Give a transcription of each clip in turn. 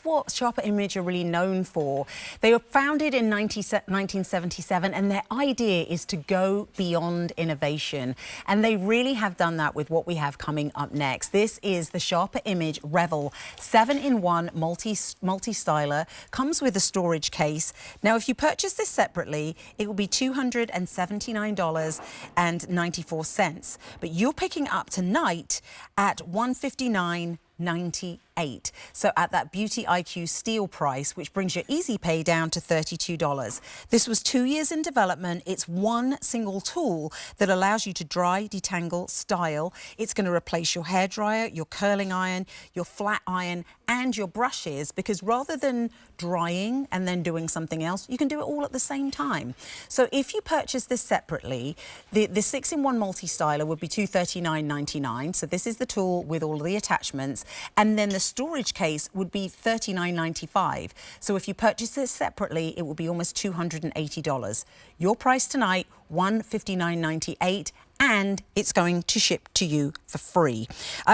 that's what Sharper Image are really known for. They were founded in 1977, and their idea is to go beyond innovation. And they really have done that with what we have coming up next. This is the Sharper Image Revel 7-in-1 multi-styler. Comes with a storage case. Now, if you purchase this separately, it will be $279.94. But you're picking up tonight at $159.98. So at that Beauty IQ steel price, which brings your easy pay down to $32. This was 2 years in development. It's one single tool that allows you to dry, detangle, style. It's going to replace your hairdryer, your curling iron, your flat iron, and your brushes, because rather than drying and then doing something else, you can do it all at the same time. So if you purchase this separately, the 6-in-1 multi-styler would be $239.99. So this is the tool with all of the attachments. And then the storage case would be $39.95. So if you purchase this separately, it will be almost $280. Your price tonight, $159.98. And it's going to ship to you for free.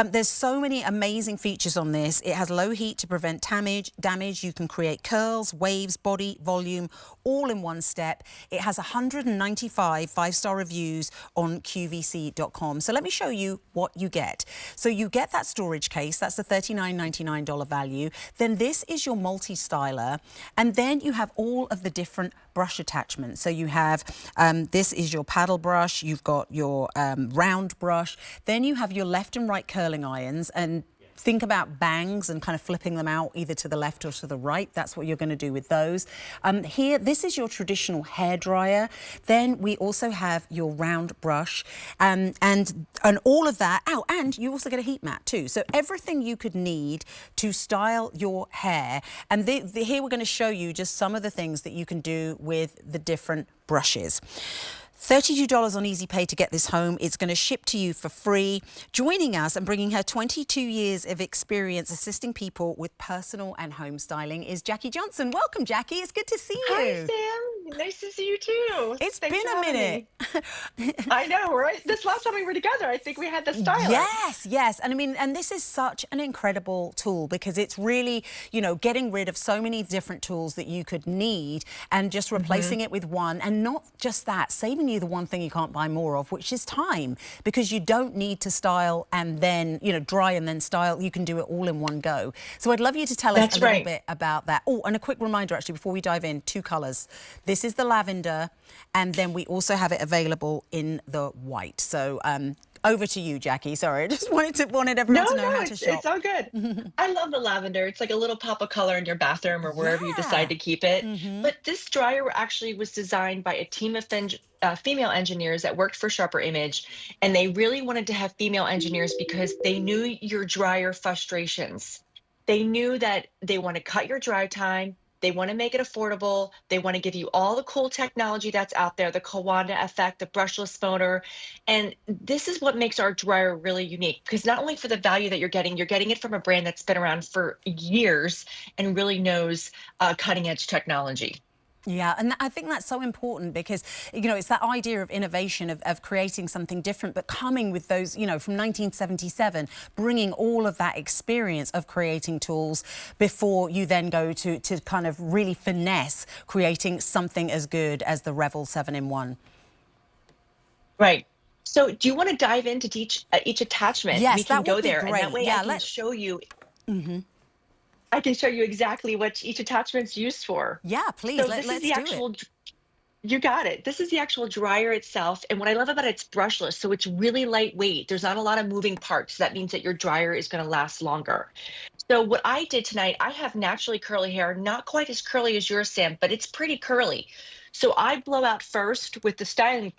There's so many amazing features on this. It has low heat to prevent damage. You can create curls, waves, body, volume, all in one step. It has 195 five-star reviews on QVC.com. So let me show you what you get. So you get that storage case. That's the $39.99 value. Then this is your multi-styler. And then you have all of the different brush attachments. So you have, this is your paddle brush. You've got your round brush. Then you have your left and right curling irons, and think about bangs and kind of flipping them out either to the left or to the right. That's what you're going to do with those. Here, this is your traditional hair dryer. Then we also have your round brush and all of that. Oh, and you also get a heat mat too. So everything you could need to style your hair. And here we're going to show you just some of the things that you can do with the different brushes. $32 on Easy Pay to get this home. It's going to ship to you for free. Joining us and bringing her 22 years of experience assisting people with personal and home styling is Jackie Johnson. Welcome, Jackie. It's good to see you. Hi, Sam. Nice to see you too. It's Thanks been for a having minute. me. I know, right? This last time we were together, I think we had the styler. Yes, yes. And I mean, and this is such an incredible tool because it's really, you know, getting rid of so many different tools that you could need and just replacing it with one. And not just that, saving you the one thing you can't buy more of, which is time, because you don't need to style and then, you know, dry and then style. You can do it all in one go. So I'd love you to tell us a little bit about that. Oh, and a quick reminder, actually, before we dive in, 2 colors. This is the lavender, and then we also have it available in the white. So over to you, Jackie. Sorry, I just wanted everyone to know how to shop. It's all good. I love the lavender. It's like a little pop of color in your bathroom or wherever you decide to keep it. But this dryer actually was designed by a team of female engineers that worked for Sharper Image, and they really wanted to have female engineers because they knew your dryer frustrations. They knew that they want to cut your dry time. They want to make it affordable. They want to give you all the cool technology that's out there, the Kawanda effect, the brushless motor. And this is what makes our dryer really unique, because not only for the value that you're getting it from a brand that's been around for years and really knows cutting edge technology. Yeah, and I think that's so important because, you know, it's that idea of innovation, of creating something different, but coming with those, you know, from 1977, bringing all of that experience of creating tools before you then go to kind of really finesse creating something as good as the Revel 7-in-1. Right. So do you want to dive into each attachment? Yes, we can that go would be there. great. And that way Yeah, I can show you. I can show you exactly what each attachment's used for. Yeah, please, So let's this is the do actual, it. you got it. This is the actual dryer itself. And what I love about it, it's brushless. So it's really lightweight. There's not a lot of moving parts. That means that your dryer is going to last longer. So what I did tonight, I have naturally curly hair, not quite as curly as yours, Sam, but it's pretty curly. So I blow out first with the styling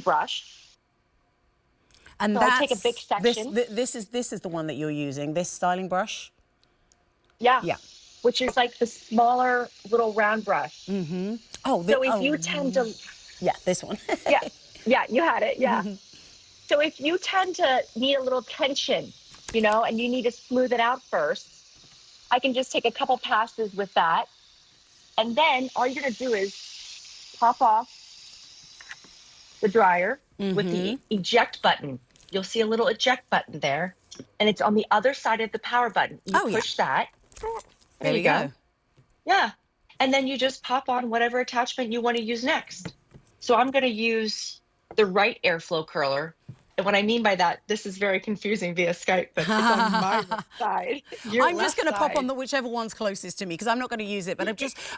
brush. And so I take a big section. This is the one that you're using, this styling brush? Yeah. Yeah. Which is like the smaller little round brush. Oh, so if you tend to... Yeah, this one. yeah, you had it, yeah. So if you tend to need a little tension, you know, and you need to smooth it out first, I can just take a couple passes with that. And then all you're going to do is pop off the dryer with the eject button. You'll see a little eject button there, and it's on the other side of the power button. You push that, There There you we go. go. Yeah. And then you just pop on whatever attachment you want to use next. So I'm going to use the right airflow curler. And what I mean by that, this is very confusing via Skype, but it's on my right side, your I'm just left going to pop on side. the whichever one's closest to me because I'm not going to use it. But I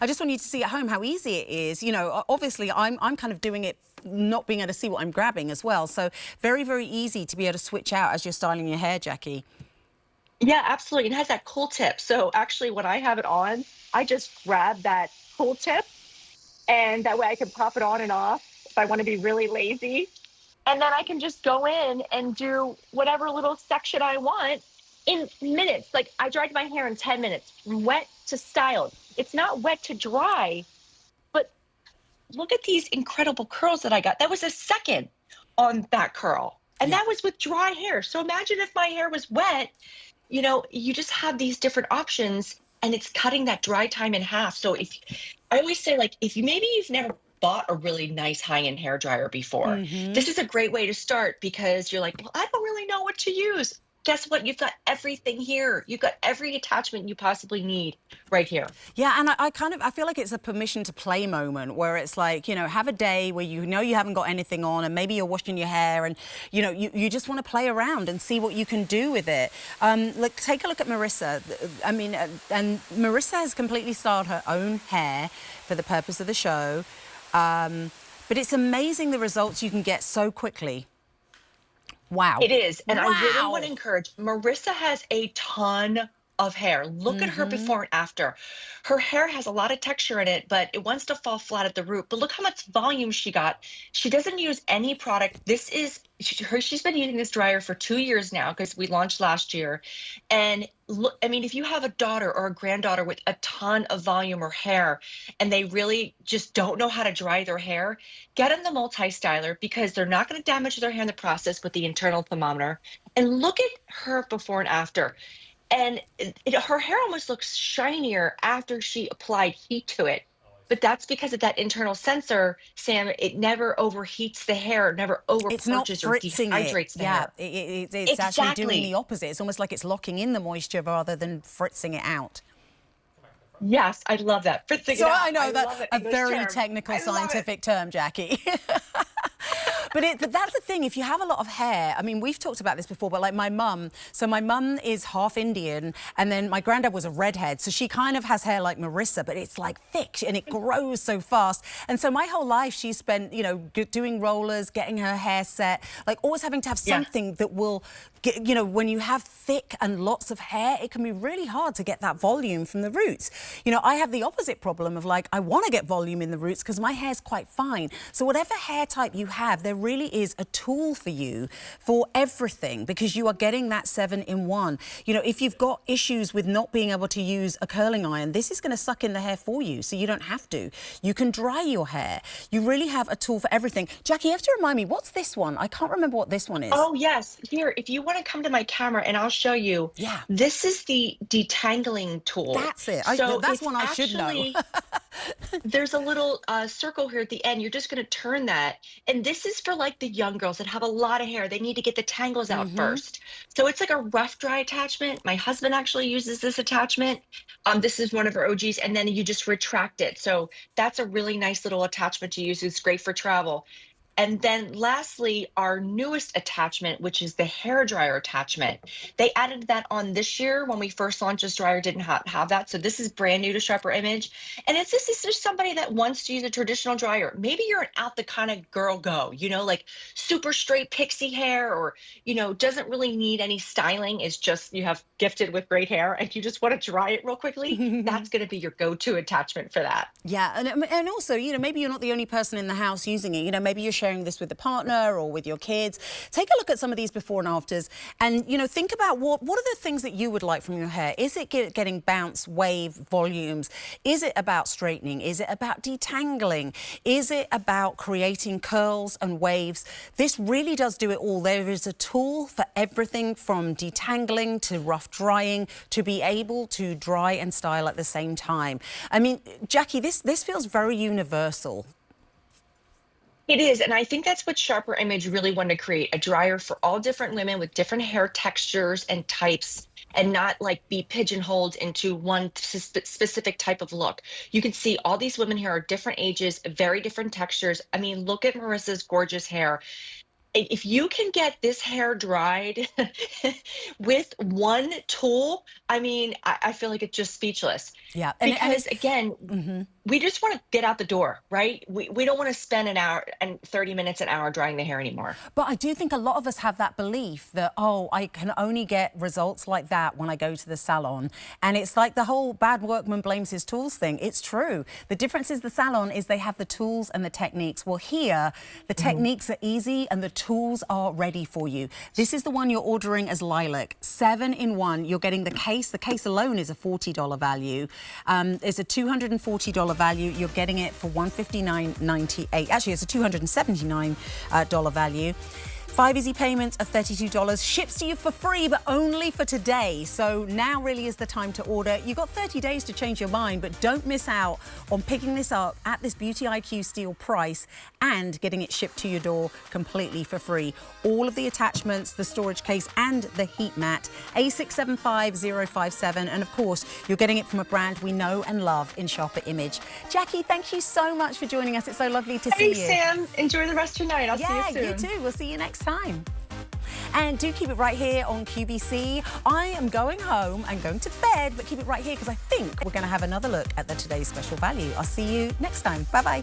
just want you to see at home how easy it is. You know, obviously I'm kind of doing it, not being able to see what I'm grabbing as well. So very, very easy to be able to switch out as you're styling your hair, Jackie. Yeah, absolutely. It has that cool tip. So actually, when I have it on, I just grab that cool tip, and that way I can pop it on and off if I want to be really lazy. And then I can just go in and do whatever little section I want in minutes. Like I dried my hair in 10 minutes, from wet to styled. It's not wet to dry, but look at these incredible curls that I got. That was a second on that curl. And Yeah. that was with dry hair. So imagine if my hair was wet, you just have these different options and it's cutting that dry time in half. So if I always say, like, if you maybe you've never bought a really nice high-end hair dryer before, this is a great way to start because you're like, well, I don't really know what to use. Guess what? You've got everything here. You've got every attachment you possibly need right here. Yeah, and I feel like it's a permission to play moment where it's like, you know, have a day where you know you haven't got anything on and maybe you're washing your hair and, you know, you just want to play around and see what you can do with it. Like, take a look at Marissa. I mean, and Marissa has completely styled her own hair for the purpose of the show. But it's amazing the results you can get so quickly. Wow. It is. And I really want Wow. to encourage Marissa has a ton of hair. Look at her before and after. Her hair has a lot of texture in it, but it wants to fall flat at the root. But look how much volume she got. She doesn't use any product. She's been using this dryer for 2 years now because we launched last year. And look, I mean, if you have a daughter or a granddaughter with a ton of volume or hair and they really just don't know how to dry their hair, get them the multi-styler because they're not going to damage their hair in the process with the internal thermometer. And look at her before and after. And her hair almost looks shinier after she applied heat to it. But that's because of that internal sensor, Sam. It never overheats the hair, never It's not overparches or fritzing it. dehydrates the Yeah, hair. it's actually doing the Exactly. opposite. It's almost like it's locking in the moisture rather than fritzing it out. Yes, I love that. Fritzing it So I out. know I that love that a English very term. technical I love it. scientific term, Jackie. But that's the thing, if you have a lot of hair, I mean, we've talked about this before, but like my mum, so my mum is half Indian and then my granddad was a redhead. So she kind of has hair like Marissa, but it's like thick and it grows so fast. And so my whole life she spent, you know, doing rollers, getting her hair set, like always having to have Yeah. something that will get, you know, when you have thick and lots of hair, it can be really hard to get that volume from the roots. You know, I have the opposite problem of like, I want to get volume in the roots because my hair's quite fine. So whatever hair type you have, there really is a tool for you for everything because you are getting that 7-in-1. You know, if you've got issues with not being able to use a curling iron, this is going to suck in the hair for you so you don't have to. You can dry your hair. You really have a tool for everything. Jackie, you have to remind me, what's this one? I can't remember what this one is. Oh, yes. Here, if you want to come to my camera and I'll show you, Yeah. this is the detangling tool. That's it. So That's it's one I should know. actually, there's a little circle here at the end. You're just going to turn that. And this is for like the young girls that have a lot of hair. They need to get the tangles out first. So it's like a rough dry attachment. My husband actually uses this attachment. This is one of our OGs. And then you just retract it. So that's a really nice little attachment to use. It's great for travel. And then lastly, our newest attachment, which is the hair dryer attachment. They added that on this year. When we first launched this dryer, didn't have that. So this is brand new to Sharper Image. And this is just somebody that wants to use a traditional dryer. Maybe you're an out the kind of girl go, you know, like super straight pixie hair or, you know, doesn't really need any styling. It's just you have gifted with great hair and you just want to dry it real quickly. That's going to be your go-to attachment for that. Yeah, and also, you know, maybe you're not the only person in the house using it. You know, maybe you're sharing this with a partner or with your kids. Take a look at some of these before and afters and, you know, think about what are the things that you would like from your hair? Is it getting bounce, wave, volumes? Is it about straightening? Is it about detangling? Is it about creating curls and waves? This really does do it all. There is a tool for everything from detangling to rough drying to be able to dry and style at the same time. I mean, Jackie, this feels very universal. It is, and I think that's what Sharper Image really wanted to create, a dryer for all different women with different hair textures and types, and not like be pigeonholed into one specific type of look. You can see all these women here are different ages, very different textures. I mean, look at Marissa's gorgeous hair. If you can get this hair dried with one tool, I mean, I feel like it's just speechless. Yeah, and Because it's again, we just want to get out the door, right? We don't want to spend an hour and 30 minutes, an hour drying the hair anymore. But I do think a lot of us have that belief that, oh, I can only get results like that when I go to the salon. And it's like the whole bad workman blames his tools thing. It's true. The difference is the salon is they have the tools and the techniques. Well, here, the techniques are easy and the tools are ready for you. This is the one you're ordering as Lilac. 7-in-1. You're getting the case. The case alone is a $40 value. It's a $240 value. You're getting it for $159.98. Actually, it's a $279 value. 5 easy payments of $32. Ships to you for free, but only for today. So now really is the time to order. You've got 30 days to change your mind, but don't miss out on picking this up at this Beauty IQ Steel price and getting it shipped to your door completely for free. All of the attachments, the storage case and the heat mat, A675057. And of course, you're getting it from a brand we know and love in Sharper Image. Jackie, thank you so much for joining us. It's so lovely to see you. Thanks, Sam. Enjoy the rest of your night. I'll see you soon. Yeah, you too. We'll see you next time. And do keep it right here on QVC. I am going home and going to bed, but keep it right here because I think we're going to have another look at the Today's Special Value. I'll see you next time. Bye-bye.